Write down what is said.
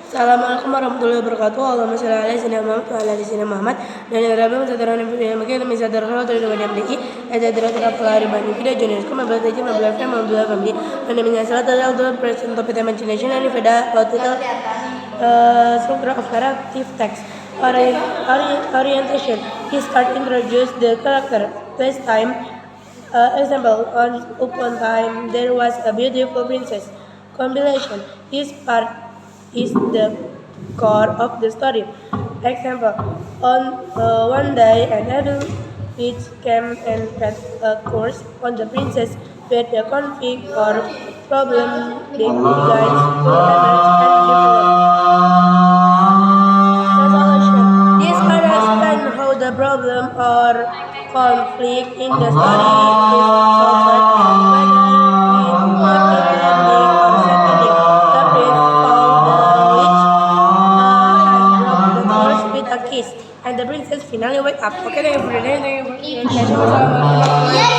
Assalamualaikum warahmatullahi wabarakatuh. Allahumma shalli ala sayyidina Muhammad wa ala ali sayyidina Muhammad. Dan Rabbi musadarana bi makana misadara khawatu wa namliki. Ajadrat al-aflari bani kida juniors kuma badaji mabla fam mabla family. Dan min salat al present of the imagination and feda total structure of narrative text. Orientation. His card introduced the character. This time, example, upon time there was a beautiful princess. Compilation. This part is the core of the story. Example, on one day an adult witch came and had a course on the princess with a conflict or problem begins to emerge and develop. Resolution. This part explains how the problem or conflict in the story is solved, whether in happy ending or sad ending. The prince found the witch has broken the curse with a kiss, and the princess finally wake up. Okay, thank you for your attention. Wassalamualaikum warahmatullahi wabarakatuh.